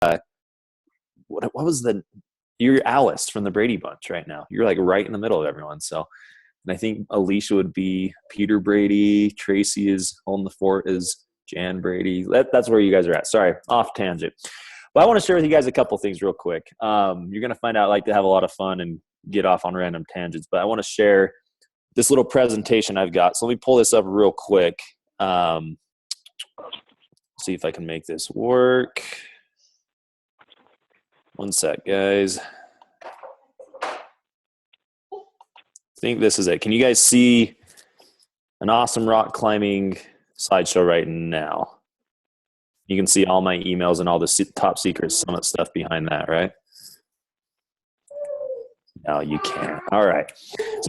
what was you're Alice from the Brady Bunch right now. You're like right in the middle of everyone. So, and I think Alicia would be Peter Brady. Tracy is on the fort is Jan Brady. That's where you guys are at. Sorry, off tangent. But I want to share with you guys a couple things real quick. You're going to find out I like to have a lot of fun and get off on random tangents. But I want to share this little presentation I've got. So let me pull this up real quick. See if I can make this work. One sec, guys. I think this is it. Can you guys see an awesome rock climbing slideshow right now? You can see all my emails and all the top secret summit stuff behind that, right? No, you can't. All right.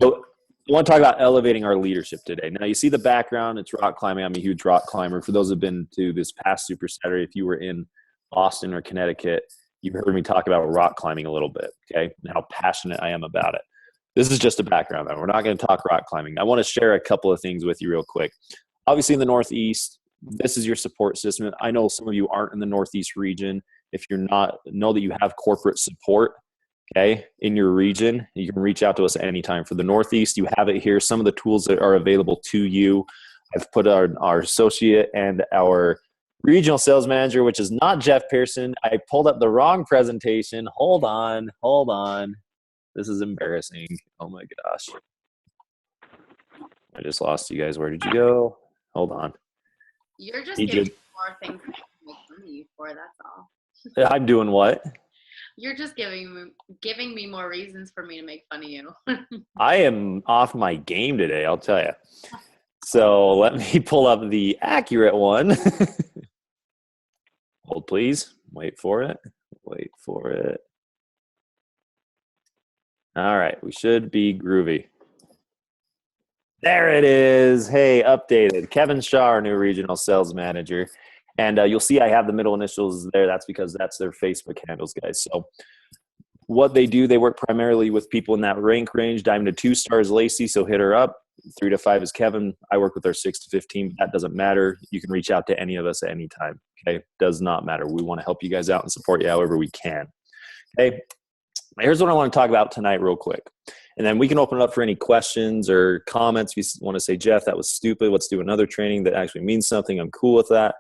So I want to talk about elevating our leadership today. Now, you see the background. It's rock climbing. I'm a huge rock climber. For those who have been to this past Super Saturday, if you were in Boston or Connecticut, you've heard me talk about rock climbing a little bit, okay, and how passionate I am about it. This is just a background. We're not going to talk rock climbing. I want to share a couple of things with you real quick. Obviously, in the Northeast, this is your support system. I know some of you aren't in the Northeast region. If you're not, know that you have corporate support, okay, in your region. You can reach out to us at any time. For the Northeast, you have it here. Some of the tools that are available to you. I've put our associate and our regional sales manager, which is not Jeff Pearson. I pulled up the wrong presentation. Hold on. This is embarrassing. Oh my gosh. I just lost you guys. Where did you go? Hold on. You're just giving me more things to make fun of you for, that's all. I'm doing what? You're just giving me more reasons for me to make fun of you. I am off my game today, I'll tell you. So let me pull up the accurate one. Hold, please. Wait for it. All right. We should be groovy. There it is. Hey, updated. Kevin Shaw, our new regional sales manager. And you'll see I have the middle initials there. That's because that's their Facebook handles, guys. So what they do, they work primarily with people in that rank range. Diamond to 2 stars, Lacey, so hit her up. 3 to 5 is Kevin. I work with our 6 to 15. That doesn't matter. You can reach out to any of us at any time. Okay, does not matter. We want to help you guys out and support you however we can. Okay, here's what I want to talk about tonight real quick. And then we can open it up for any questions or comments. If you want to say, Jeff, that was stupid. Let's do another training that actually means something. I'm cool with that.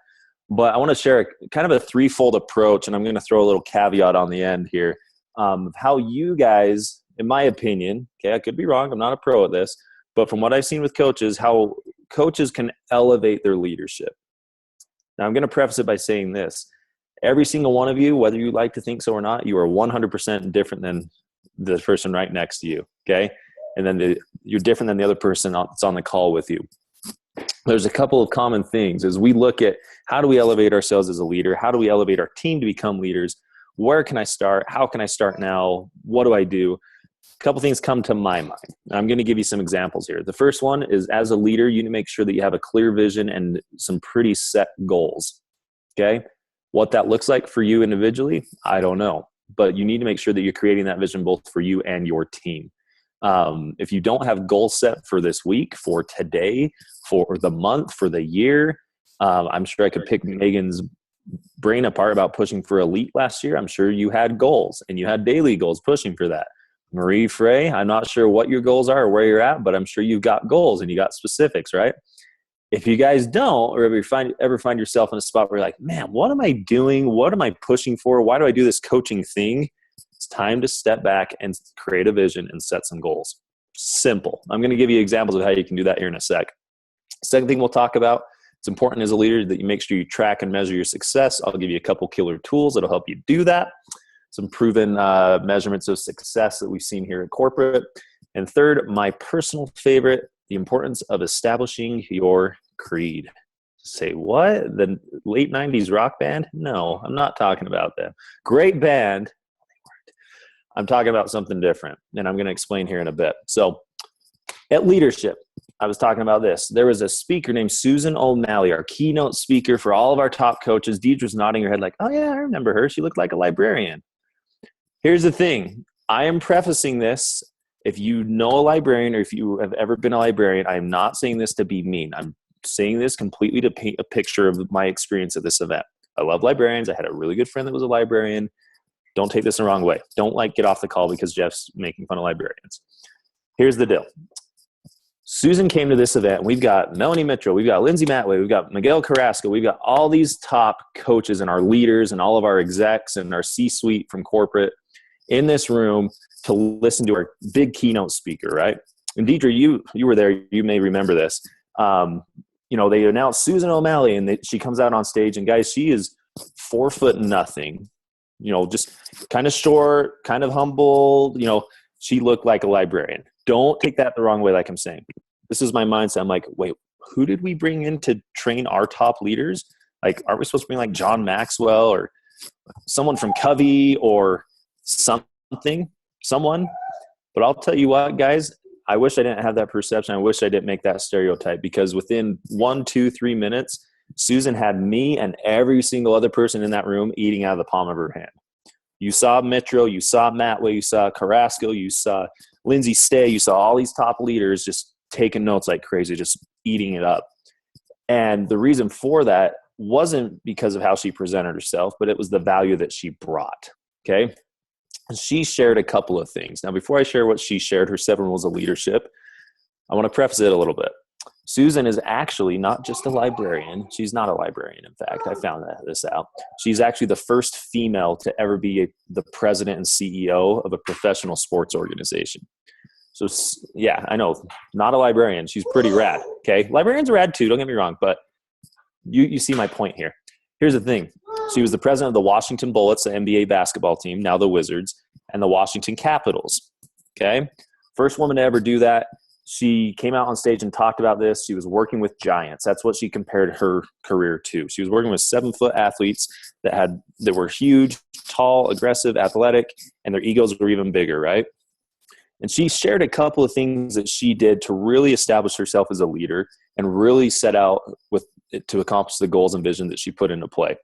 But I want to share kind of a threefold approach, and I'm going to throw a little caveat on the end here, of how you guys, in my opinion, okay, I could be wrong. I'm not a pro at this. But from what I've seen with coaches, how coaches can elevate their leadership. Now, I'm going to preface it by saying this. Every single one of you, whether you like to think so or not, you are 100% different than the person right next to you, okay? And then you're different than the other person that's on the call with you. There's a couple of common things as we look at how do we elevate ourselves as a leader? How do we elevate our team to become leaders? Where can I start? How can I start now? What do I do? A couple things come to my mind. I'm going to give you some examples here. The first one is, as a leader, you need to make sure that you have a clear vision and some pretty set goals, okay? What that looks like for you individually, I don't know. But you need to make sure that you're creating that vision both for you and your team. If you don't have goals set for this week, for today, for the month, for the year, I'm sure I could pick Megan's brain apart about pushing for elite last year. I'm sure you had goals and you had daily goals pushing for that. Marie Frey, I'm not sure what your goals are or where you're at, but I'm sure you've got goals and you got specifics, right? If you guys don't, or if you ever find yourself in a spot where you're like, man, what am I doing? What am I pushing for? Why do I do this coaching thing? It's time to step back and create a vision and set some goals. Simple. I'm going to give you examples of how you can do that here in a sec. Second thing we'll talk about, it's important as a leader that you make sure you track and measure your success. I'll give you a couple killer tools that'll help you do that. Some proven measurements of success that we've seen here at corporate. And third, my personal favorite, the importance of establishing your creed. Say what? The late 90s rock band? No, I'm not talking about them. Great band. I'm talking about something different, and I'm going to explain here in a bit. So at leadership, I was talking about this. There was a speaker named Susan O'Malley, our keynote speaker for all of our top coaches. Deidre's nodding her head like, oh yeah, I remember her. She looked like a librarian. Here's the thing. I am prefacing this. If you know a librarian or if you have ever been a librarian, I am not saying this to be mean. I'm saying this completely to paint a picture of my experience at this event. I love librarians. I had a really good friend that was a librarian. Don't take this the wrong way. Don't get off the call because Jeff's making fun of librarians. Here's the deal. Susan came to this event. We've got Melanie Mitchell. We've got Lindsay Matway. We've got Miguel Carrasco. We've got all these top coaches and our leaders and all of our execs and our C-suite from corporate in this room to listen to our big keynote speaker, right? And Deidra, you were there. You may remember this. They announced Susan O'Malley, and she comes out on stage. And guys, she is 4'0", just kind of short, kind of humble. She looked like a librarian. Don't take that the wrong way, like I'm saying. This is my mindset. I'm like, wait, who did we bring in to train our top leaders? Like, aren't we supposed to bring like John Maxwell or someone from Covey or someone? But I'll tell you what, guys, I wish I didn't have that perception. I wish I didn't make that stereotype, because within 1, 2, 3 minutes, Susan had me and every single other person in that room eating out of the palm of her hand. You saw Mitchell, you saw Matway, you saw Carrasco, you saw Lindsay Stay, you saw all these top leaders just taking notes like crazy, just eating it up. And the reason for that wasn't because of how she presented herself, but it was the value that she brought, okay? And she shared a couple of things. Now, before I share what she shared, her 7 rules of leadership, I want to preface it a little bit. Susan is actually not just a librarian. She's not a librarian, in fact. I found this out. She's actually the first female to ever be the president and CEO of a professional sports organization. So, yeah, I know, not a librarian. She's pretty rad, okay? Librarians are rad too, don't get me wrong, but you see my point here. Here's the thing. She was the president of the Washington Bullets, the NBA basketball team, now the Wizards, and the Washington Capitals, okay? First woman to ever do that. She came out on stage and talked about this. She was working with giants. That's what she compared her career to. She was working with 7-foot athletes that were huge, tall, aggressive, athletic, and their egos were even bigger, right? And she shared a couple of things that she did to really establish herself as a leader and really set out to accomplish the goals and vision that she put into play.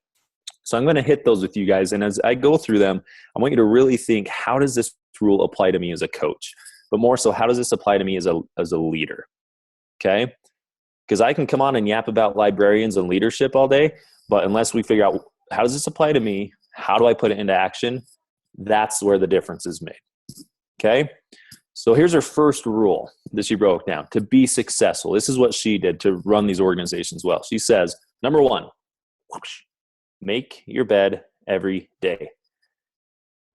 So I'm going to hit those with you guys. And as I go through them, I want you to really think, how does this rule apply to me as a coach? But more so, how does this apply to me as a leader? Okay? Because I can come on and yap about librarians and leadership all day, but unless we figure out how does this apply to me, how do I put it into action, that's where the difference is made. Okay? So here's her first rule that she broke down. To be successful, this is what she did to run these organizations well. She says, number 1, whoosh, make your bed every day.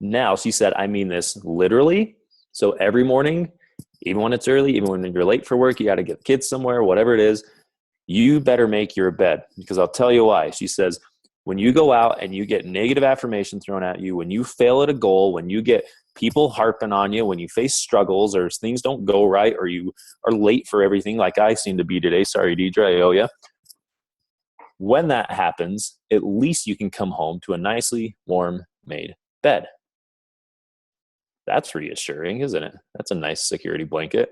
Now, she said, I mean this literally. So every morning, even when it's early, even when you're late for work, you got to get the kids somewhere, whatever it is, you better make your bed, because I'll tell you why. She says, when you go out and you get negative affirmation thrown at you, when you fail at a goal, when you get people harping on you, when you face struggles or things don't go right or you are late for everything like I seem to be today, sorry, Deidra, I owe you. When that happens, at least you can come home to a nicely warm made bed. That's reassuring, isn't it? That's a nice security blanket.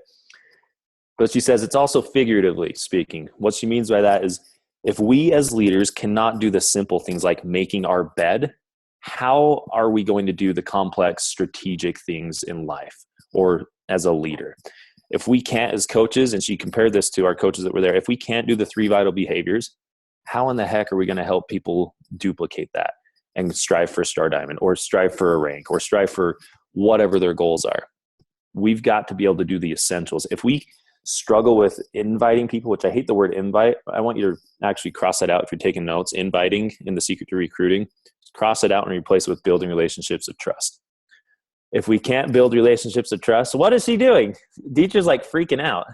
But she says it's also figuratively speaking. What she means by that is, if we as leaders cannot do the simple things like making our bed, how are we going to do the complex strategic things in life or as a leader? If we can't as coaches, and she compared this to our coaches that were there, if we can't do the 3 vital behaviors, how in the heck are we going to help people duplicate that and strive for a star diamond or strive for a rank or strive for whatever their goals are? We've got to be able to do the essentials. If we struggle with inviting people, which I hate the word invite, I want you to actually cross that out if you're taking notes. Inviting in the secret to recruiting, cross it out and replace it with building relationships of trust. If we can't build relationships of trust, what is she doing? Deidre's like freaking out.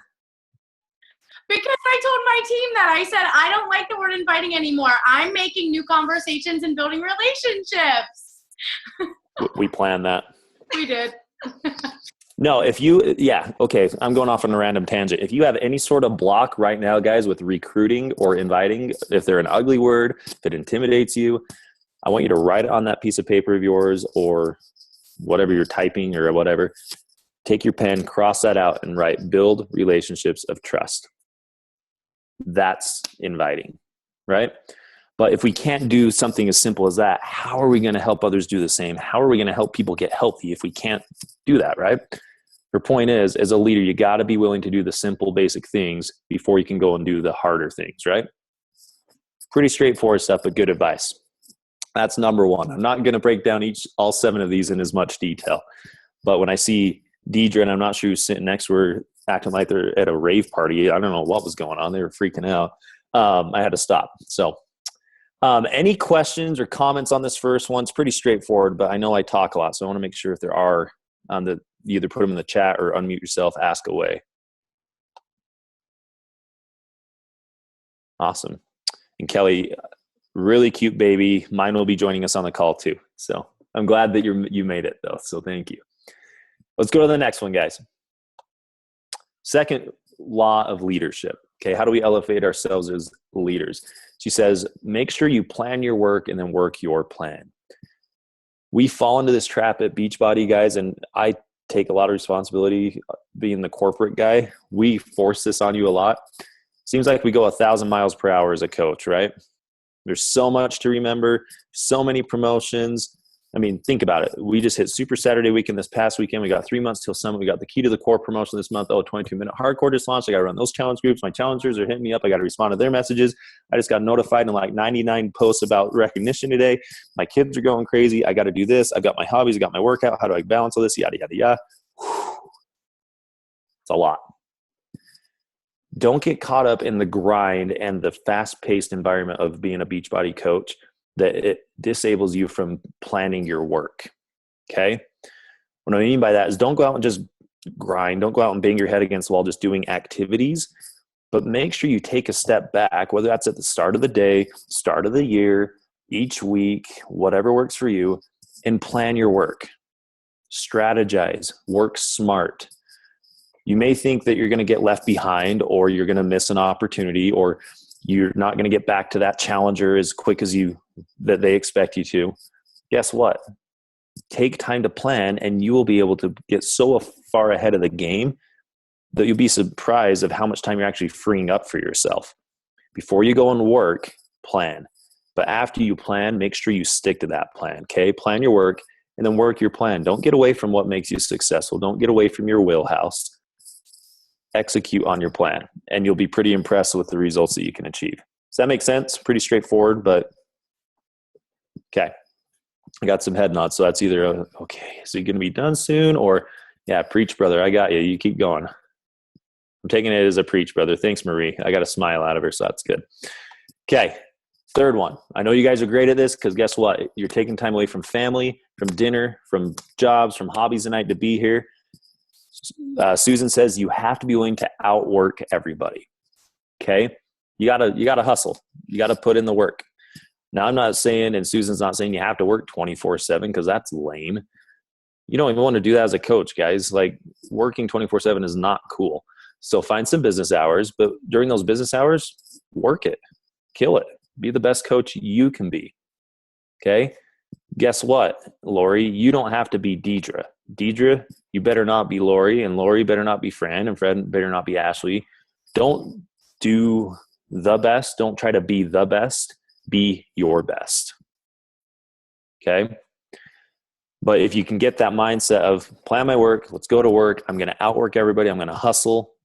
Because I told my team that. I said, I don't like the word inviting anymore. I'm making new conversations and building relationships. We planned that. We did. No, okay, I'm going off on a random tangent. If you have any sort of block right now, guys, with recruiting or inviting, if they're an ugly word, if it intimidates you, I want you to write it on that piece of paper of yours or whatever you're typing or whatever. Take your pen, cross that out, and write, build relationships of trust. That's inviting, right? But if we can't do something as simple as that, how are we going to help others do the same? How are we going to help people get healthy if we can't do that, right? Her point is, as a leader, you got to be willing to do the simple, basic things before you can go and do the harder things, right? Pretty straightforward stuff, but good advice. That's number one. I'm not going to break down all 7 of these in as much detail. But when I see Deidra, and I'm not sure who's sitting next to her, acting like they're at a rave party, I don't know what was going on. They were freaking out. I had to stop. So any questions or comments on this first one? It's pretty straightforward, but I know I talk a lot, so I want to make sure if there are, that you either put them in the chat or unmute yourself, ask away. Awesome. And Kelly, really cute baby. Mine will be joining us on the call too. So I'm glad that you made it though. So thank you. Let's go to the next one, guys. Second law of leadership. Okay. How do we elevate ourselves as leaders? She says, make sure you plan your work and then work your plan. We fall into this trap at Beachbody, guys, and I take a lot of responsibility being the corporate guy. We force this on you a lot. Seems like we go 1,000 miles per hour as a coach, right? There's so much to remember, so many promotions. I mean, think about it. We just hit Super Saturday weekend this past weekend. We got 3 months till summit. We got the Key to the Core promotion this month. 22-minute hardcore just launched. I got to run those challenge groups. My challengers are hitting me up. I got to respond to their messages. I just got notified in like 99 posts about recognition today. My kids are going crazy. I got to do this. I've got my hobbies. I got my workout. How do I balance all this? Yada, yada, yada. It's a lot. Don't get caught up in the grind and the fast-paced environment of being a Beachbody coach that it disables you from planning your work, okay? What I mean by that is don't go out and just grind. Don't go out and bang your head against the wall just doing activities, but make sure you take a step back, whether that's at the start of the day, start of the year, each week, whatever works for you, and plan your work. Strategize, work smart. You may think that you're going to get left behind or you're going to miss an opportunity or you're not going to get back to that challenger as quick as that they expect you to. Guess what? Take time to plan and you will be able to get so far ahead of the game that you'll be surprised of how much time you're actually freeing up for yourself. Before you go and work, plan. But after you plan, make sure you stick to that plan, okay? Plan your work and then work your plan. Don't get away from what makes you successful. Don't get away from your wheelhouse. Execute on your plan and you'll be pretty impressed with the results that you can achieve. Does that make sense? Pretty straightforward, but okay. I got some head nods. So that's either, okay, is it going to be done soon? Or yeah, preach, brother. I got you. You keep going. I'm taking it as a preach, brother. Thanks, Marie. I got a smile out of her. So that's good. Okay. Third one. I know you guys are great at this because guess what? You're taking time away from family, from dinner, from jobs, from hobbies tonight to be here. Susan says you have to be willing to outwork everybody. Okay. You gotta hustle. You gotta put in the work. Now I'm not saying, and Susan's not saying you have to work 24/7 because that's lame. You don't even want to do that as a coach, guys. Like working 24/7 is not cool. So find some business hours, but during those business hours, work it, kill it, be the best coach you can be. Okay. Guess what, Lori? You don't have to be Deidra. Deidra, you better not be Lori, and Lori better not be Fran, and Fran better not be Ashley. Don't do the best. Don't try to be the best. Be your best. Okay? But if you can get that mindset of plan my work, let's go to work, I'm going to outwork everybody, I'm going to hustle,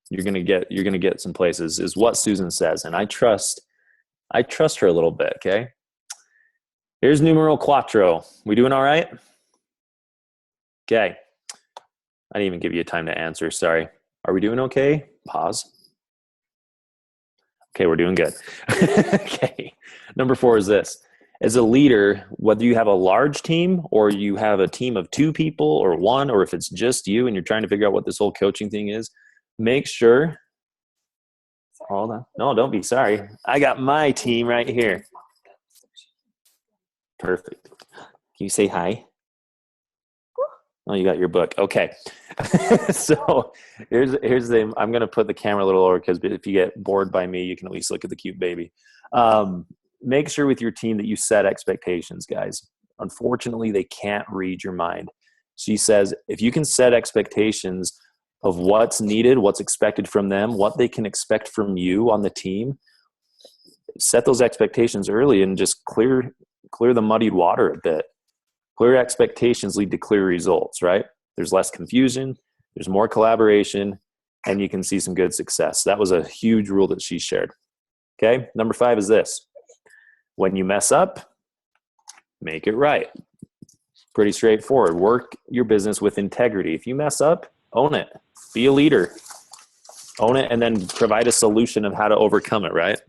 you're going to get some places, is what Susan says. And I trust her a little bit, okay? Here's numero cuatro. We doing all right? Okay. I didn't even give you time to answer. Sorry. Are we doing okay? Pause. Okay, we're doing good. Okay. Number 4 is this. As a leader, whether you have a large team or you have a team of 2 people or 1, or if it's just you and you're trying to figure out what this whole coaching thing is, make sure. Hold on. No, don't be sorry. I got my team right here. Perfect. Can you say hi? Oh, you got your book. Okay. So here's I'm going to put the camera a little lower because if you get bored by me, you can at least look at the cute baby. Make sure with your team that you set expectations, guys. Unfortunately, they can't read your mind. She says, if you can set expectations of what's needed, what's expected from them, what they can expect from you on the team, set those expectations early and just clear the muddied water a bit. Clear expectations lead to clear results, right? There's less confusion, there's more collaboration, and you can see some good success. That was a huge rule that she shared. Okay, number 5 is this. When you mess up, make it right. Pretty straightforward. Work your business with integrity. If you mess up, own it. Be a leader. Own it and then provide a solution of how to overcome it, right?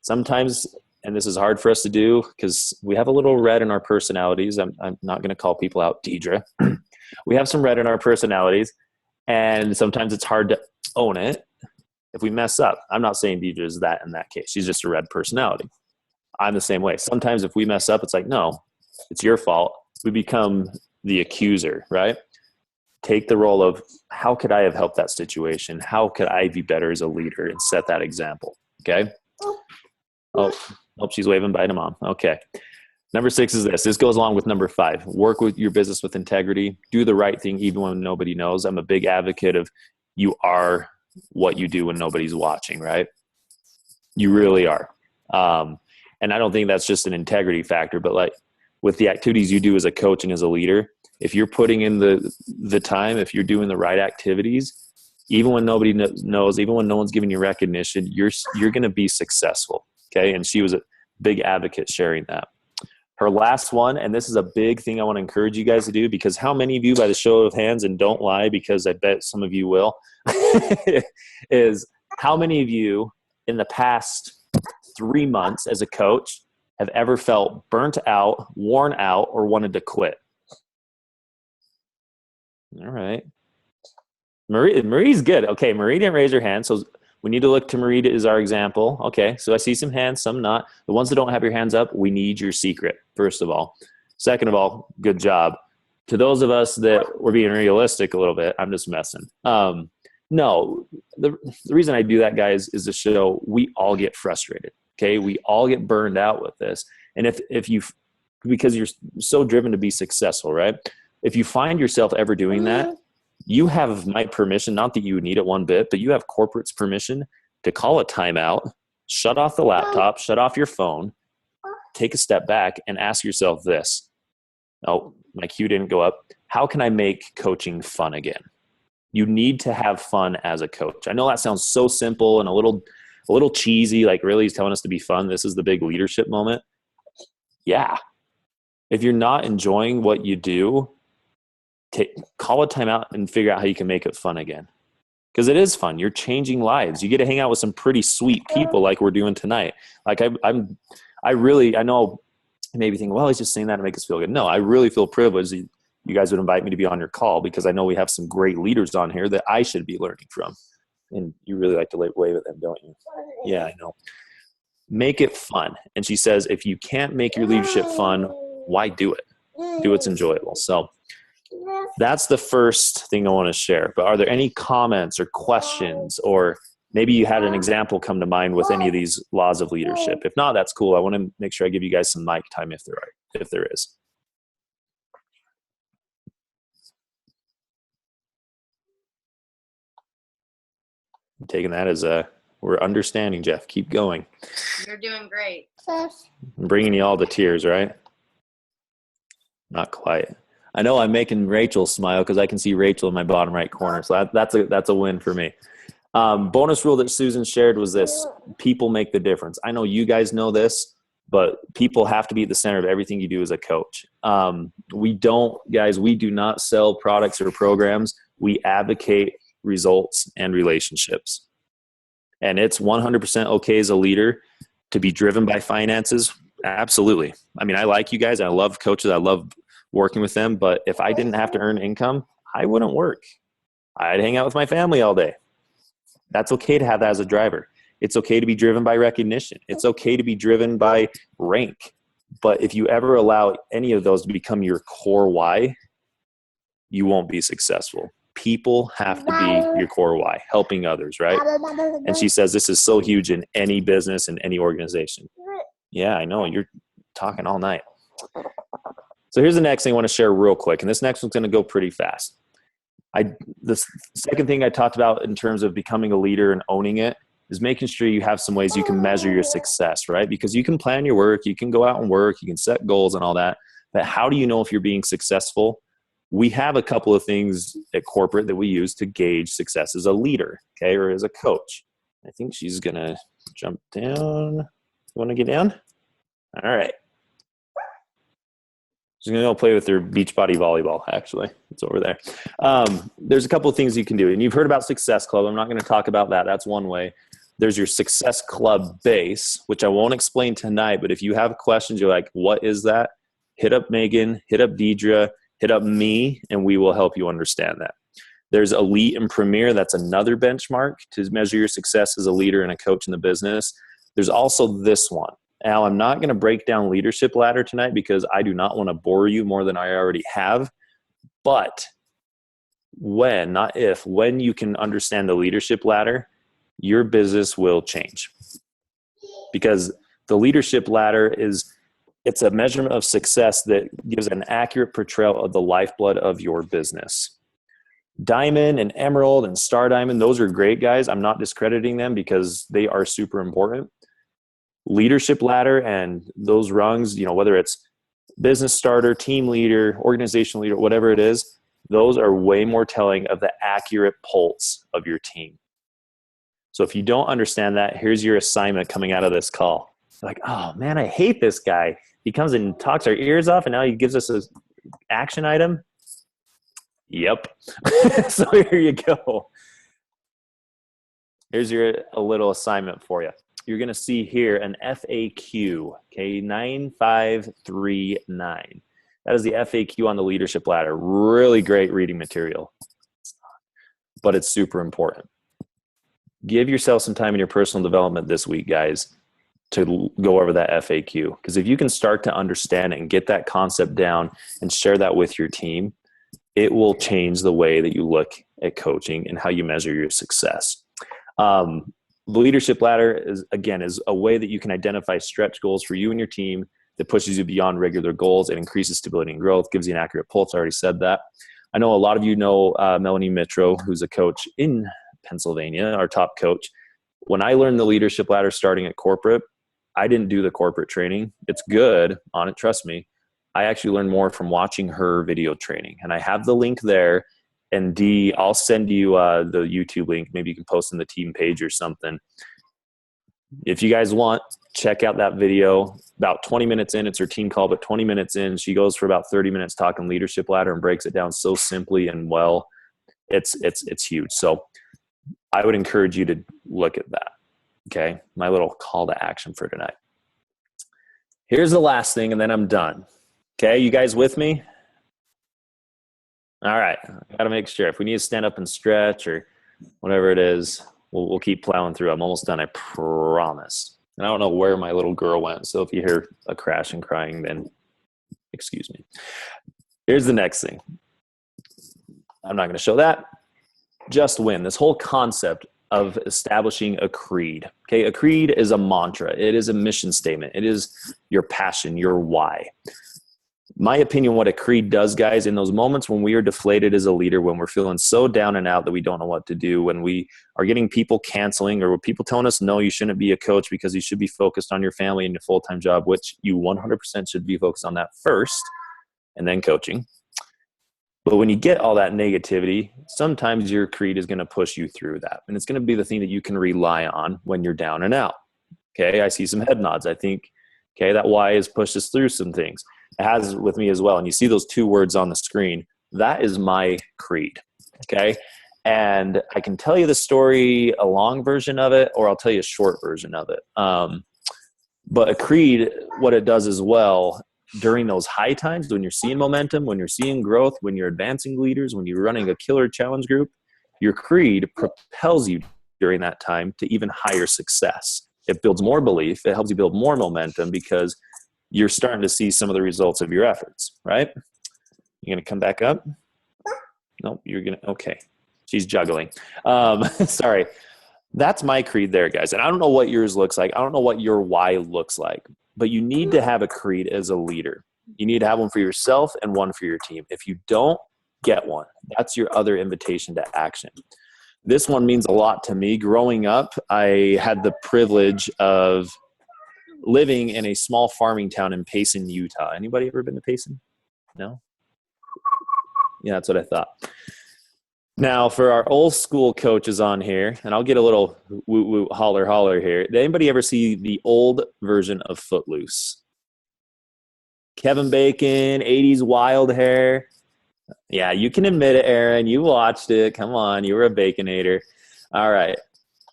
Sometimes, and this is hard for us to do because we have a little red in our personalities. I'm not going to call people out, Deidra. We have some red in our personalities, and sometimes it's hard to own it if we mess up. I'm not saying Deidra is that in that case. She's just a red personality. I'm the same way. Sometimes if we mess up, it's like, no, it's your fault. We become the accuser, right? Take the role of, how could I have helped that situation? How could I be better as a leader and set that example? Okay. Oh, she's waving bye to mom. Okay. Number 6 is this. This goes along with number 5. Work with your business with integrity. Do the right thing even when nobody knows. I'm a big advocate of, you are what you do when nobody's watching, right? You really are. And I don't think that's just an integrity factor, but like with the activities you do as a coach and as a leader, if you're putting in the time, if you're doing the right activities, even when nobody knows, even when no one's giving you recognition, you're going to be successful. Okay. And she was a big advocate sharing that. Her last one, and this is a big thing I want to encourage you guys to do, because how many of you, by the show of hands, and don't lie because I bet some of you will, is how many of you in the past 3 months as a coach have ever felt burnt out, worn out, or wanted to quit? All right. Marie's good. Okay, Marie didn't raise her hand, so we need to look to Marie as our example. Okay, so I see some hands, some not. The ones that don't have your hands up, we need your secret, first of all. Second of all, good job. To those of us that were being realistic a little bit, I'm just messing. No, the reason I do that, guys, is to show we all get frustrated. Okay, we all get burned out with this. And if you, because you're so driven to be successful, right? If you find yourself ever doing that, you have my permission, not that you need it one bit, but you have corporate's permission to call a timeout, shut off the laptop, shut off your phone, take a step back and ask yourself this. Oh, my cue didn't go up. How can I make coaching fun again? You need to have fun as a coach. I know that sounds so simple and a little cheesy, like really he's telling us to be fun. This is the big leadership moment. Yeah. If you're not enjoying what you do, call a timeout and figure out how you can make it fun again. Because it is fun. You're changing lives. You get to hang out with some pretty sweet people like we're doing tonight. Like I know you may be thinking, well, he's just saying that to make us feel good. No, I really feel privileged that you guys would invite me to be on your call, because I know we have some great leaders on here that I should be learning from. And you really like to wave at them, don't you? Yeah, I know. Make it fun. And she says, if you can't make your leadership fun, why do it? Do what's enjoyable. So that's the first thing I want to share. But are there any comments or questions, or maybe you had an example come to mind with any of these laws of leadership? If not, that's cool. I want to make sure I give you guys some mic time if there is. I'm taking that as we're understanding, Jeff. Keep going. You're doing great. I'm bringing you all to tears, right? Not quite. I know I'm making Rachel smile because I can see Rachel in my bottom right corner. So that's a win for me. Bonus rule that Susan shared was this: people make the difference. I know you guys know this, but people have to be at the center of everything you do as a coach. We do not sell products or programs. We advocate results and relationships. And it's 100% okay as a leader to be driven by finances. Absolutely. I mean, I like you guys. I love coaches. I love working with them. But if I didn't have to earn income, I wouldn't work. I'd hang out with my family all day. That's okay to have that as a driver. It's okay to be driven by recognition. It's okay to be driven by rank. But if you ever allow any of those to become your core why, you won't be successful. People have to be your core why, helping others, right? And she says this is so huge in any business and any organization. Yeah, I know. You're talking all night. So here's the next thing I want to share real quick. And this next one's going to go pretty fast. The second thing I talked about in terms of becoming a leader and owning it is making sure you have some ways you can measure your success, right? Because you can plan your work, you can go out and work, you can set goals and all that. But how do you know if you're being successful? We have a couple of things at corporate that we use to gauge success as a leader, okay, or as a coach. I think she's going to jump down. You want to get down? All right. She's going to go play with her Beachbody volleyball, actually. It's over there. There's a couple of things you can do. And you've heard about Success Club. I'm not going to talk about that. That's one way. There's your Success Club base, which I won't explain tonight. But if you have questions, you're like, what is that? Hit up Megan, hit up Deidra, hit up me, and we will help you understand that. There's Elite and Premier. That's another benchmark to measure your success as a leader and a coach in the business. There's also this one. Now, I'm not going to break down Leadership Ladder tonight because I do not want to bore you more than I already have. But when, not if, when you can understand the Leadership Ladder, your business will change. Because the Leadership Ladder it's a measurement of success that gives an accurate portrayal of the lifeblood of your business. Diamond and Emerald and Star Diamond, those are great, guys. I'm not discrediting them because they are super important. Leadership Ladder and those rungs, whether it's business starter, team leader, organizational leader, whatever it is, those are way more telling of the accurate pulse of your team. So if you don't understand that, here's your assignment coming out of this call. Like, oh man, I hate this guy. He comes and talks our ears off and now he gives us an action item. Yep. So here you go. Here's a little assignment for you. You're going to see here an FAQ, okay, 9539. That is the FAQ on the Leadership Ladder. Really great reading material, but it's super important. Give yourself some time in your personal development this week, guys, to go over that FAQ. Because if you can start to understand it and get that concept down and share that with your team, it will change the way that you look at coaching and how you measure your success. The Leadership Ladder is a way that you can identify stretch goals for you and your team that pushes you beyond regular goals and increases stability and growth, gives you an accurate pulse. I already said that. I know a lot of you know Melanie Mitro, who's a coach in Pennsylvania, our top coach. When I learned the Leadership Ladder starting at corporate, I didn't do the corporate training. It's good on it, trust me. I actually learned more from watching her video training. And I have the link there. And Dee, I'll send you the YouTube link. Maybe you can post in the team page or something. If you guys want, check out that video. About 20 minutes in, it's her team call, but 20 minutes in, she goes for about 30 minutes talking Leadership Ladder and breaks it down so simply and well. It's huge. So I would encourage you to look at that. Okay. My little call to action for tonight. Here's the last thing, and then I'm done. Okay. You guys with me? All right. I got to make sure if we need to stand up and stretch or whatever it is, we'll keep plowing through. I'm almost done. I promise. And I don't know where my little girl went. So if you hear a crash and crying, then excuse me. Here's the next thing. I'm not going to show that. Just win. This whole concept of establishing a creed. Okay. A creed is a mantra. It is a mission statement. It is your passion, your why. My opinion, what a creed does, guys, in those moments when we are deflated as a leader, when we're feeling so down and out that we don't know what to do, when we are getting people canceling or people telling us, no, you shouldn't be a coach because you should be focused on your family and your full-time job, which you 100% should be focused on that first and then coaching. But when you get all that negativity, sometimes your creed is going to push you through that. And it's going to be the thing that you can rely on when you're down and out. Okay, I see some head nods. I think, okay, that why has pushed us through some things. It has with me as well. And you see those two words on the screen. That is my creed. Okay. And I can tell you the story, a long version of it, or I'll tell you a short version of it. But a creed, what it does as well, during those high times, when you're seeing momentum, when you're seeing growth, when you're advancing leaders, when you're running a killer challenge group, your creed propels you during that time to even higher success. It builds more belief. It helps you build more momentum because you're starting to see some of the results of your efforts, right? You're going to come back up? No, you're going to, okay. She's juggling. Sorry. That's my creed there, guys. And I don't know what yours looks like. I don't know what your why looks like, but you need to have a creed as a leader. You need to have one for yourself and one for your team. If you don't, get one. That's your other invitation to action. This one means a lot to me. Growing up, I had the privilege of living in a small farming town in Payson, Utah. Anybody ever been to Payson? No? Yeah, that's what I thought. Now, for our old school coaches on here, and I'll get a little woo-woo, holler here. Did anybody ever see the old version of Footloose? Kevin Bacon, 80s wild hair. Yeah, you can admit it, Aaron. You watched it. Come on, you were a Baconator. All right.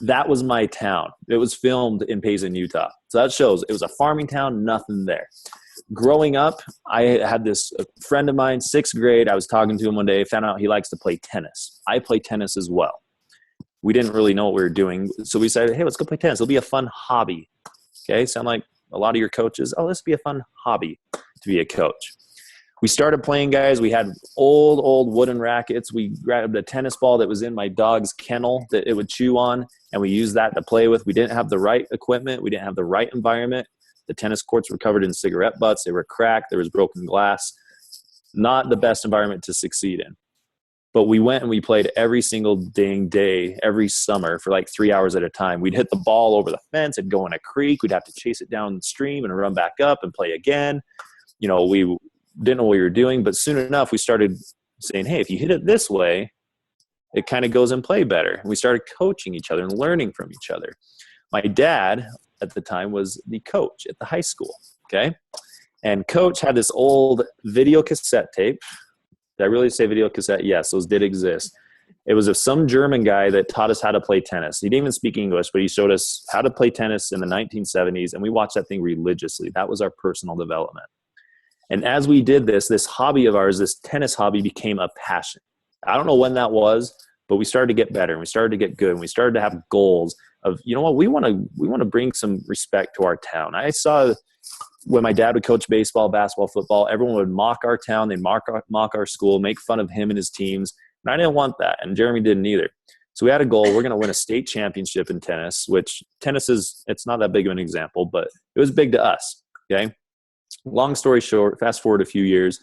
That was my town. It was filmed in Payson, Utah. So that shows it was a farming town, nothing there. Growing up, I had this friend of mine, 6th grade. I was talking to him one day, found out he likes to play tennis. I play tennis as well. We didn't really know what we were doing. So we decided, hey, let's go play tennis. It'll be a fun hobby. Okay, sound like a lot of your coaches. Oh, this would be a fun hobby to be a coach. We started playing, guys. We had old wooden rackets. We grabbed a tennis ball that was in my dog's kennel that it would chew on, and we used that to play with. We didn't have the right equipment. We didn't have the right environment. The tennis courts were covered in cigarette butts. They were cracked. There was broken glass. Not the best environment to succeed in. But we went and we played every single dang day, every summer for like 3 hours at a time. We'd hit the ball over the fence. It'd go in a creek. We'd have to chase it down the stream and run back up and play again. You know, we didn't know what we were doing, but soon enough we started saying, hey, if you hit it this way, it kind of goes in play better. And we started coaching each other and learning from each other. My dad at the time was the coach at the high school, okay? And coach had this old video cassette tape. Did I really say video cassette? Yes, those did exist. It was of some German guy that taught us how to play tennis. He didn't even speak English, but he showed us how to play tennis in the 1970s, and we watched that thing religiously. That was our personal development. And as we did this hobby of ours, this tennis hobby, became a passion. I don't know when that was, but we started to get better and we started to get good and we started to have goals of, you know what, we want to bring some respect to our town. I saw when my dad would coach baseball, basketball, football, everyone would mock our town, they'd mock our school, make fun of him and his teams. And I didn't want that, and Jeremy didn't either. So we had a goal. We're going to win a state championship in tennis, which tennis it's not that big of an example, but it was big to us, okay? Long story short, fast forward a few years.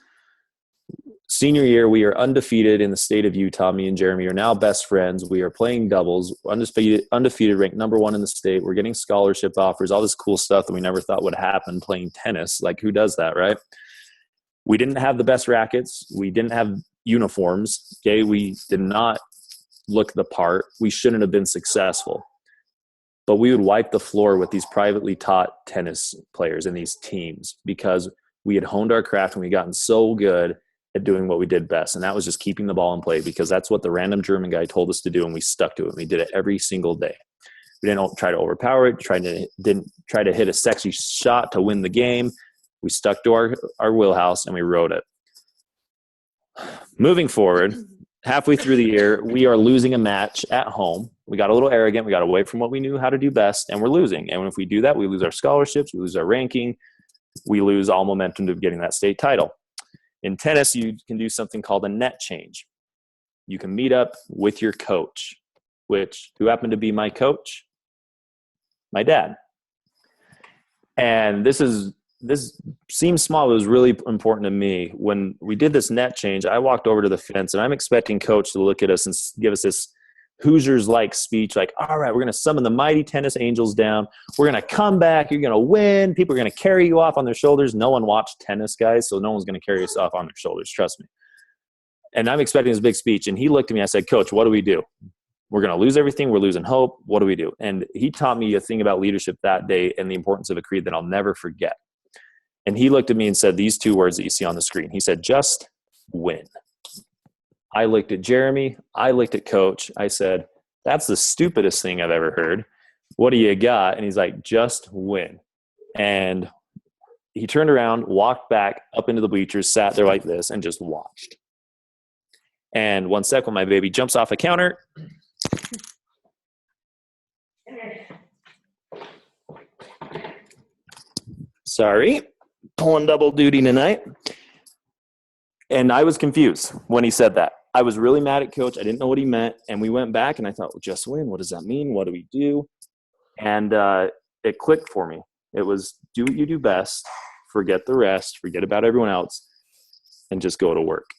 Senior year, we are undefeated in the state of Utah. Me and Jeremy are now best friends. We are playing doubles, undefeated, ranked number 1 in the state. We're getting scholarship offers, all this cool stuff that we never thought would happen playing tennis. Like, who does that, right? We didn't have the best rackets. We didn't have uniforms. Okay, we did not look the part. We shouldn't have been successful. But we would wipe the floor with these privately taught tennis players and these teams because we had honed our craft and we gotten so good at doing what we did best. And that was just keeping the ball in play, because that's what the random German guy told us to do, and we stuck to it. We did it every single day. We didn't try to overpower it, didn't try to hit a sexy shot to win the game. We stuck to our wheelhouse and we rode it. Moving forward, halfway through the year, we are losing a match at home. We got a little arrogant. We got away from what we knew how to do best, and we're losing. And if we do that, we lose our scholarships, we lose our ranking, we lose all momentum to getting that state title. In tennis, you can do something called a net change. You can meet up with your coach, who happened to be my coach, my dad. And this seems small, but it was really important to me. When we did this net change, I walked over to the fence, and I'm expecting coach to look at us and give us this Hoosiers-like speech, like, all right, we're going to summon the mighty tennis angels down. We're going to come back. You're going to win. People are going to carry you off on their shoulders. No one watched tennis, guys, so no one's going to carry us off on their shoulders. Trust me. And I'm expecting this big speech. And he looked at me. I said, Coach, what do we do? We're going to lose everything. We're losing hope. What do we do? And he taught me a thing about leadership that day and the importance of a creed that I'll never forget. And he looked at me and said these 2 words that you see on the screen. He said, just win. I looked at Jeremy. I looked at Coach. I said, that's the stupidest thing I've ever heard. What do you got? And he's like, just win. And he turned around, walked back up into the bleachers, sat there like this, and just watched. And one second, my baby jumps off a counter. Sorry, pulling double duty tonight. And I was confused when he said that. I was really mad at Coach. I didn't know what he meant. And we went back and I thought, well, just win. What does that mean? What do we do? And it clicked for me. It was do what you do best, forget the rest, forget about everyone else, and just go to work.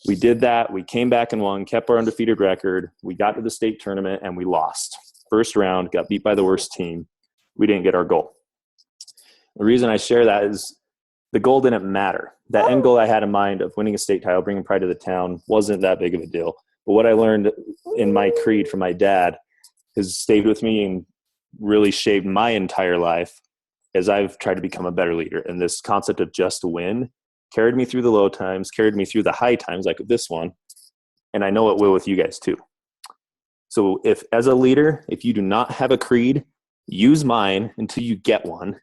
We did that. We came back and won, kept our undefeated record. We got to the state tournament and we lost. First round, got beat by the worst team. We didn't get our goal. The reason I share that is the goal didn't matter. That end goal I had in mind of winning a state title, bringing pride to the town, wasn't that big of a deal. But what I learned in my creed from my dad has stayed with me and really shaped my entire life as I've tried to become a better leader. And this concept of just win carried me through the low times, carried me through the high times like this one. And I know it will with you guys too. So if as a leader, if you do not have a creed, use mine until you get one.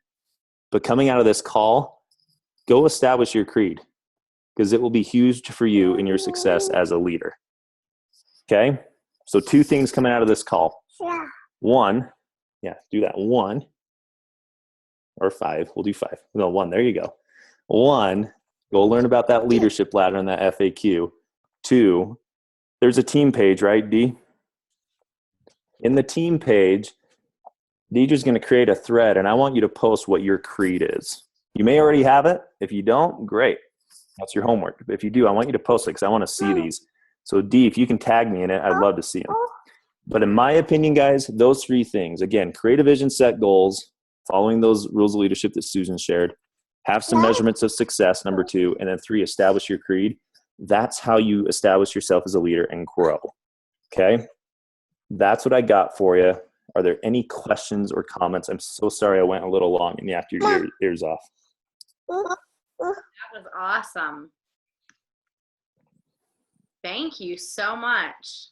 But coming out of this call, go establish your creed, because it will be huge for you in your success as a leader. Okay? So 2 things coming out of this call. 1, do that. 1 or 5. We'll do 5. No, 1. There you go. 1, go learn about that leadership ladder and that FAQ. 2, there's a team page, right, Dee? In the team page, Deidra's going to create a thread, and I want you to post what your creed is. You may already have it. If you don't, great. That's your homework. But if you do, I want you to post it because I want to see these. So Dee, if you can tag me in it, I'd love to see them. But in my opinion, guys, those 3 things, again, create a vision, set goals, following those rules of leadership that Susan shared, have some measurements of success, number 2, and then 3, establish your creed. That's how you establish yourself as a leader and grow. Okay? That's what I got for you. Are there any questions or comments? I'm so sorry I went a little long and yapped your ears off. That was awesome. Thank you so much.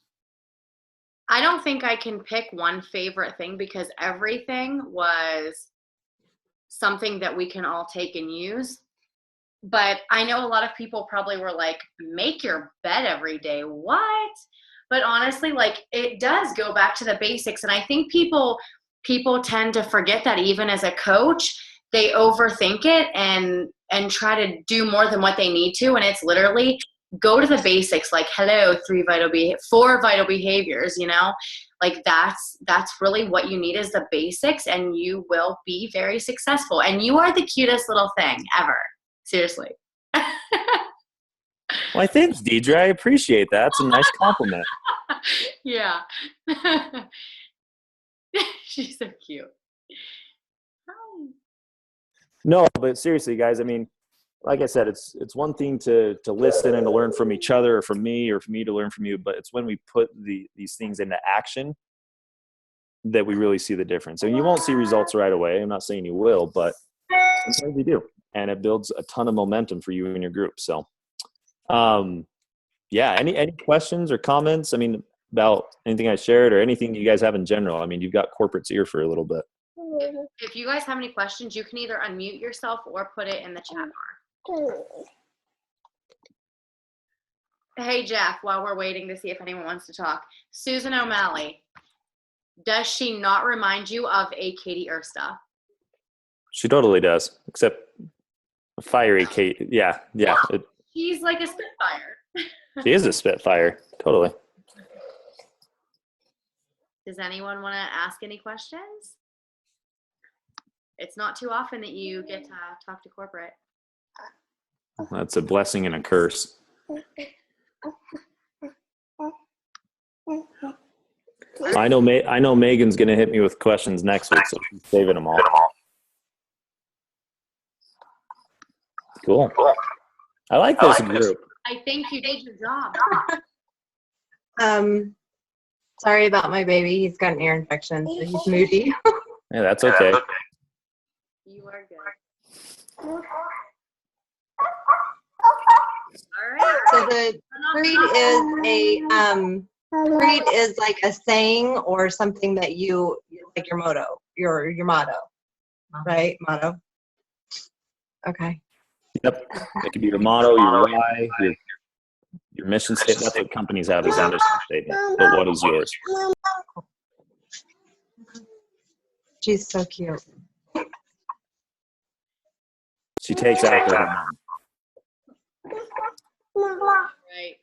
I don't think I can pick one favorite thing because everything was something that we can all take and use. But I know a lot of people probably were like, make your bed every day. What? But honestly, like, it does go back to the basics. And I think people tend to forget that even as a coach, they overthink it and try to do more than what they need to. And it's literally go to the basics, like, hello, 4 vital behaviors, like that's really what you need is the basics, and you will be very successful. And you are the cutest little thing ever. Seriously. Well, thanks, Deidra. I appreciate that. It's a nice compliment. Yeah. She's so cute. Hi. No, but seriously, guys, I mean, like I said, it's one thing to listen and to learn from each other, or from me, or for me to learn from you, but it's when we put these things into action that we really see the difference. And you won't see results right away. I'm not saying you will, but sometimes you do. And it builds a ton of momentum for you and your group. So, any questions or comments? I mean, about anything I shared or anything you guys have in general. I mean, you've got corporate's ear for a little bit. If you guys have any questions, you can either unmute yourself or put it in the chat bar. Hey, Jeff, while we're waiting to see if anyone wants to talk, Susan O'Malley, does she not remind you of a Katie Ersta? She totally does, except a fiery Kate. Yeah. She's like a spitfire. She is a spitfire, totally. Does anyone want to ask any questions? It's not too often that you get to talk to corporate. That's a blessing and a curse. I know Megan's going to hit me with questions next week, so she's saving them all. Cool. I like this group. I think you did your job. Sorry about my baby. He's got an ear infection, so he's moody. Yeah, that's okay. You are good. All right. So the creed is like a saying or something that you like, your motto, your motto, right? Motto. Okay. Yep. It could be your motto, your why, your mission statement. That's what companies have as a mission statement. But what is yours? She's so cute. She takes after her mom. Right.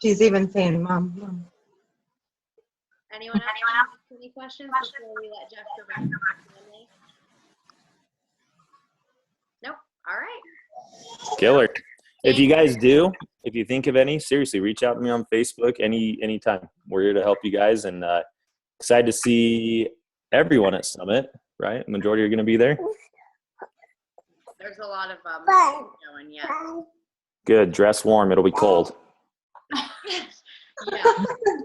She's even saying, Mom. Anyone else have any questions before we let Jeff go back to the family? Nope. All right. Killer. If you guys do, if you think of any, seriously, reach out to me on Facebook anytime. We're here to help you guys, and excited to see everyone at Summit, right? Majority are going to be there. There's a lot of going, yeah. Good. Dress warm. It'll be cold. Yeah.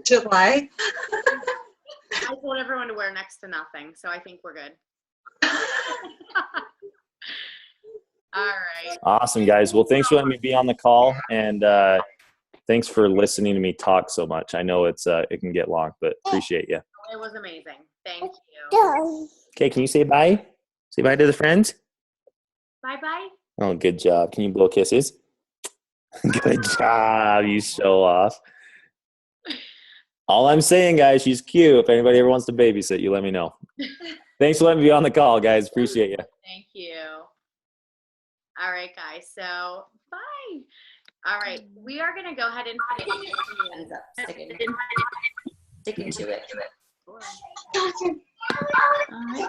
July. I I told everyone to wear next to nothing, so I think we're good. All right. Awesome, guys. Well, thanks for letting me be on the call, and thanks for listening to me talk so much. I know it can get long, but appreciate you. It was amazing. Thank you. Okay, can you say bye? Say bye to the friends. Bye-bye. Oh, good job. Can you blow kisses? Good job. You show off. All I'm saying, guys, she's cute. If anybody ever wants to babysit you, let me know. Thanks for letting me be on the call, guys. Appreciate you. Thank you. All right, guys. So, bye. All right. We are going to go ahead and Ends up sticking to it. All right.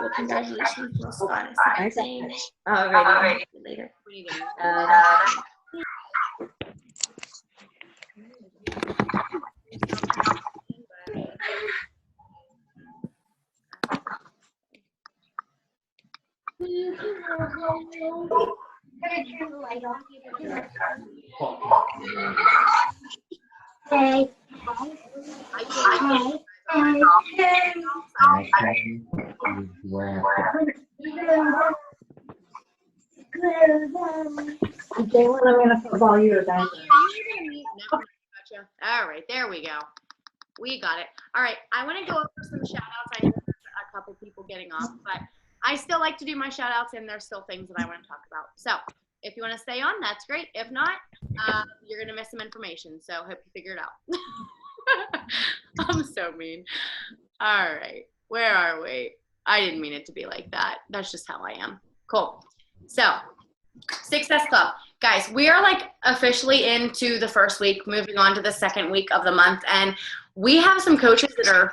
Well, congratulations. We'll spot us. All right. Later. Jalen, I'm gonna football you a diamond. All right, there we go. We got it. All right, I want to go over some shout outs. I know there's a couple people getting off, but I still like to do my shout outs, and there's still things that I want to talk about. So if you want to stay on, that's great. If not, you're going to miss some information. So hope you figure it out. I'm so mean. All right, where are we? I didn't mean it to be like that. That's just how I am. Cool. So Success Club. Guys, we are like officially into the first week, moving on to the second week of the month. And we have some coaches that are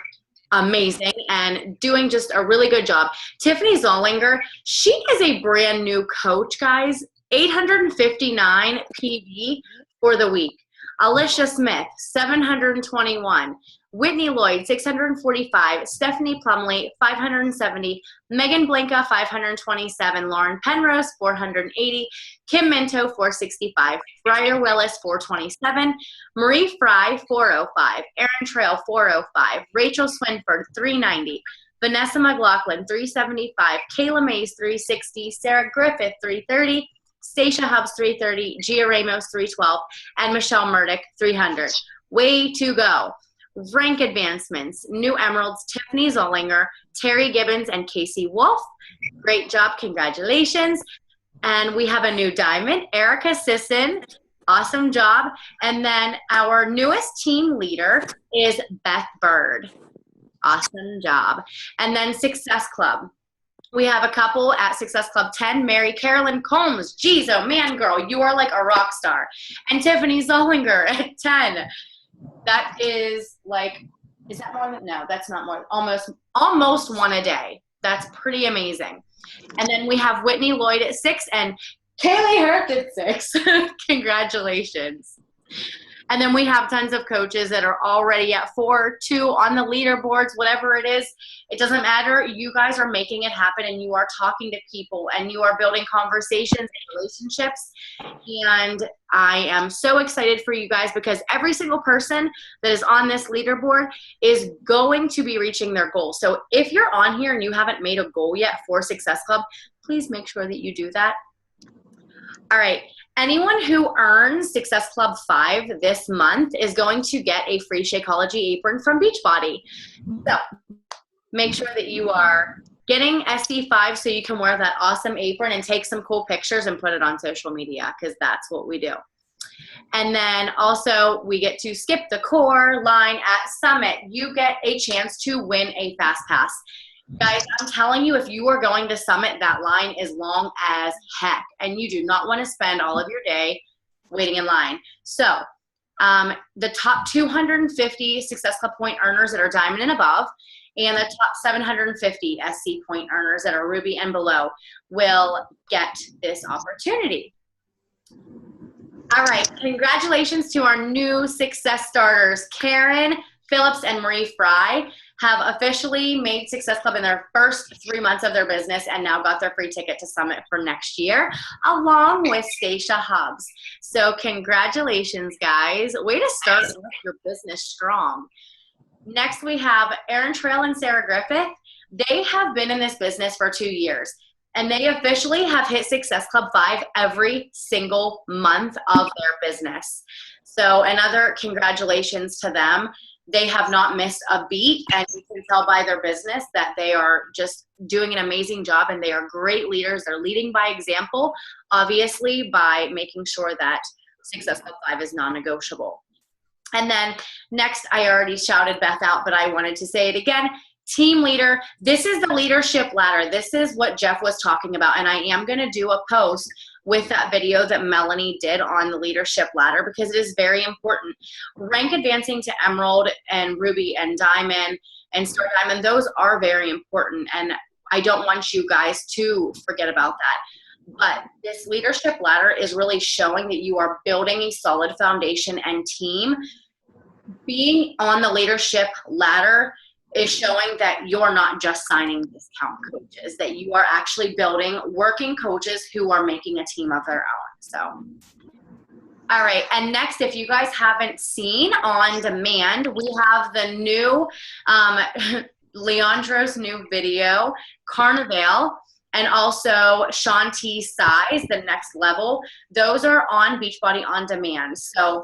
amazing and doing just a really good job. Tiffany Zollinger, she is a brand new coach, guys. 859 PV for the week. Alicia Smith, 721. Whitney Lloyd, 645. Stephanie Plumley, 570. Megan Blanca, 527. Lauren Penrose, 480. Kim Minto, 465. Briar Willis, 427. Marie Fry, 405. Erin Trail, 405. Rachel Swinford, 390. Vanessa McLaughlin, 375. Kayla Mays, 360. Sarah Griffith, 330. Stacia Hubbs, 330. Gia Ramos, 312. And Michelle Murdoch, 300. Way to go. Rank advancements, new emeralds, Tiffany Zollinger, Terry Gibbons, and Casey Wolf. Great job. Congratulations. And we have a new diamond, Erica Sisson. Awesome job. And then our newest team leader is Beth Bird. Awesome job. And then Success Club. We have a couple at Success Club 10, Mary Carolyn Combs. Geez, oh man, girl, you are like a rock star. And Tiffany Zollinger at 10. That is like, is that more than, no, that's not more, almost one a day. That's pretty amazing. And then we have Whitney Lloyd at 6 and Kaylee Hurt at 6. Congratulations. And then we have tons of coaches that are already at 4, 2 on the leaderboards, whatever it is. It doesn't matter. You guys are making it happen, and you are talking to people, and you are building conversations and relationships. And I am so excited for you guys because every single person that is on this leaderboard is going to be reaching their goal. So if you're on here and you haven't made a goal yet for Success Club, please make sure that you do that. All right. Anyone who earns Success Club 5 this month is going to get a free Shakeology apron from Beachbody. So make sure that you are getting SC5 so you can wear that awesome apron and take some cool pictures and put it on social media because that's what we do. And then also we get to skip the core line at Summit. You get a chance to win a Fast Pass. Guys, I'm telling you, if you are going to Summit, that line is long as heck, and you do not want to spend all of your day waiting in line. So the top 250 Success Club point earners that are diamond and above, and the top 750 SC point earners that are ruby and below will get this opportunity. All right, congratulations to our new Success starters. Karen Phillips and Marie Fry have officially made Success Club in their first 3 months of their business and now got their free ticket to Summit for next year, along with Stacia Hubbs. So congratulations, guys. Way to start your business strong. Next, we have Erin Trail and Sarah Griffith. They have been in this business for 2 years, and they officially have hit Success Club 5 every single month of their business. So another congratulations to them. They have not missed a beat, and you can tell by their business that they are just doing an amazing job, and they are great leaders. They're leading by example, obviously, by making sure that Success Club 5 is non-negotiable. And then next, I already shouted Beth out, but I wanted to say it again. Team leader, this is the leadership ladder. This is what Jeff was talking about. And I am going to do a post with that video that Melanie did on the leadership ladder because it is very important. Rank advancing to Emerald and Ruby and Diamond and Star Diamond, those are very important. And I don't want you guys to forget about that. But this leadership ladder is really showing that you are building a solid foundation and team. Being on the leadership ladder is showing that you're not just signing discount coaches, that you are actually building working coaches who are making a team of their own. So, all right. And next, if you guys haven't seen On Demand, we have the new Leandro's new video, Carnival, and also Shanti's Size, the next level. Those are on Beachbody On Demand. So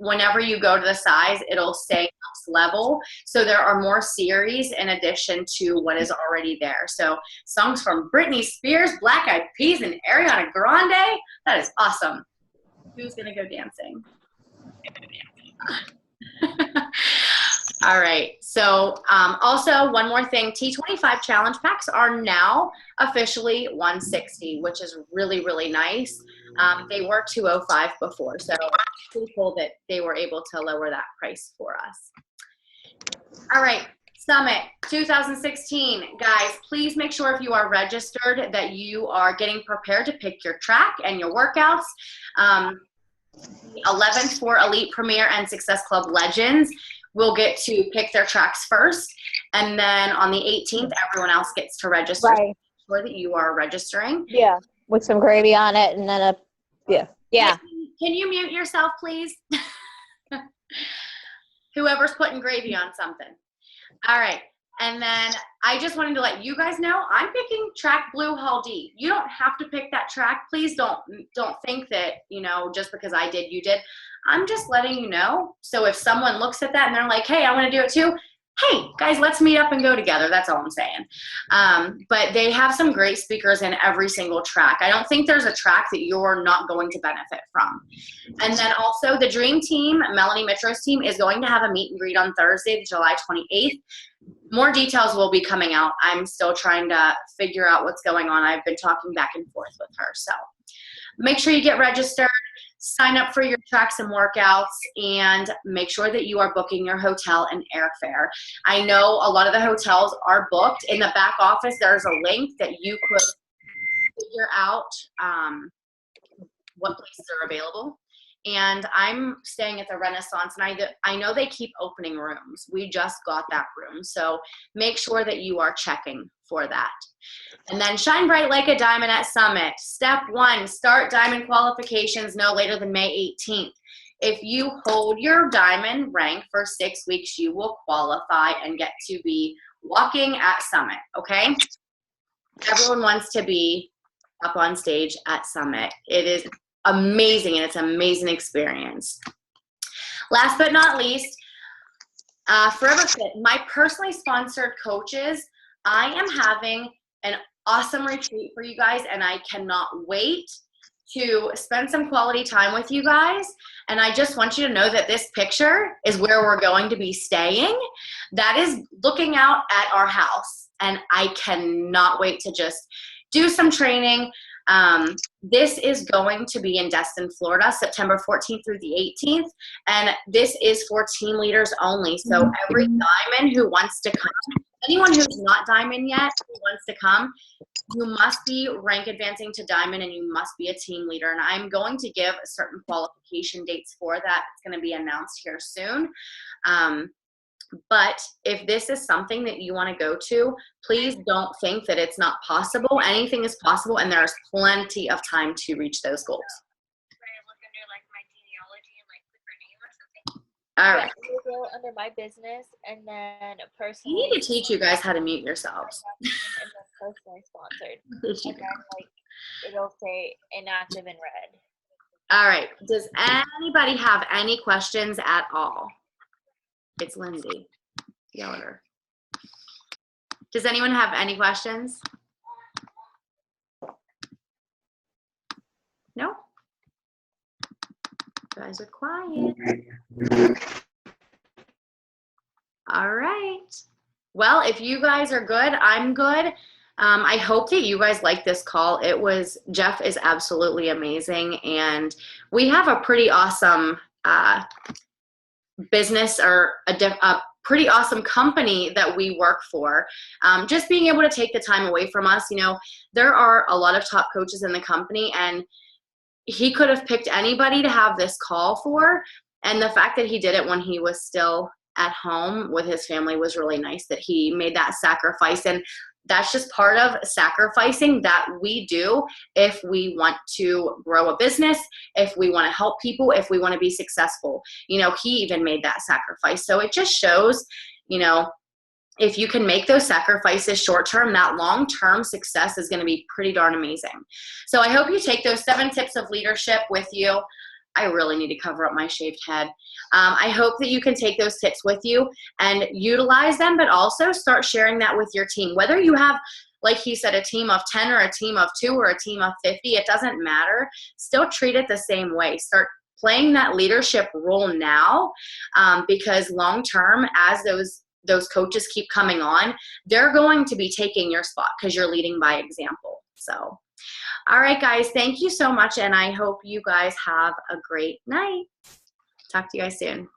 whenever you go to the size, it'll say next level. So there are more series in addition to what is already there. So songs from Britney Spears, Black Eyed Peas, and Ariana Grande. That is awesome. Who's going to go dancing? All right. So also one more thing, T25 challenge packs are now officially $160, which is really, really nice. They were $205 before, so it's pretty cool that they were able to lower that price for us. All right. Summit 2016. Guys, please make sure if you are registered that you are getting prepared to pick your track and your workouts. 11th for Elite Premier and Success Club Legends will get to pick their tracks first. And then on the 18th, everyone else gets to register. Right. Make sure that you are registering. Yeah, with some gravy on it and then yeah. Can you mute yourself, please? Whoever's putting gravy on something. All right. And then I just wanted to let you guys know I'm picking track Blue Hall D. You don't have to pick that track. Please don't think that, just because I did, you did. I'm just letting you know. So if someone looks at that and they're like, hey, I want to do it too. Hey, guys, let's meet up and go together. That's all I'm saying. But they have some great speakers in every single track. I don't think there's a track that you're not going to benefit from. And then also the Dream Team, Melanie Mitro's team, is going to have a meet and greet on Thursday, July 28th. More details will be coming out. I'm still trying to figure out what's going on. I've been talking back and forth with her. So make sure you get registered. Sign up for your tracks and workouts, and make sure that you are booking your hotel and airfare. I know a lot of the hotels are booked. In the back office, there's a link that you could figure out what places are available. And I'm staying at the Renaissance, and I know they keep opening rooms. We just got that room. So make sure that you are checking for that. And then shine bright like a diamond at Summit. Step 1, start diamond qualifications no later than May 18th. If you hold your diamond rank for 6 weeks, you will qualify and get to be walking at Summit, okay? Everyone wants to be up on stage at Summit. It is amazing, and it's an amazing experience. Last but not least, Forever Fit, my personally sponsored coaches. I am having an awesome retreat for you guys, and I cannot wait to spend some quality time with you guys. And I just want you to know that this picture is where we're going to be staying. That is looking out at our house, and I cannot wait to just do some training. This is going to be in Destin, Florida, September 14th through the 18th. And this is for team leaders only. So every diamond who wants to come, anyone who's not diamond yet who wants to come, you must be rank advancing to diamond, and you must be a team leader. And I'm going to give certain qualification dates for that. It's going to be announced here soon. But if this is something that you want to go to, please don't think that it's not possible. Anything is possible, and there's plenty of time to reach those goals. All Yeah, right. it will go under my business, and then I personally. need to teach you guys how to mute yourselves. And then personally sponsored, All and then like it'll say inactive in red. right. Does anybody have any questions at all? It's Lindsay. Yell at her. Does anyone have any questions? No? You guys are quiet. All right. Well, if you guys are good, I'm good. I hope that you guys like this call. Jeff is absolutely amazing, and we have a pretty awesome business, or a pretty awesome company that we work for. Just being able to take the time away from us, there are a lot of top coaches in the company, and he could have picked anybody to have this call for. And the fact that he did it when he was still at home with his family was really nice, that he made that sacrifice. And that's just part of sacrificing that we do if we want to grow a business, if we want to help people, if we want to be successful. He even made that sacrifice. So it just shows, if you can make those sacrifices short term, that long term success is going to be pretty darn amazing. So I hope you take those 7 tips of leadership with you. I really need to cover up my shaved head. I hope that you can take those tips with you and utilize them, but also start sharing that with your team. Whether you have, like he said, a team of 10 or a team of 2 or a team of 50, it doesn't matter. Still treat it the same way. Start playing that leadership role now, because long term, as those coaches keep coming on, they're going to be taking your spot because you're leading by example. So, all right, guys, thank you so much, and I hope you guys have a great night. Talk to you guys soon.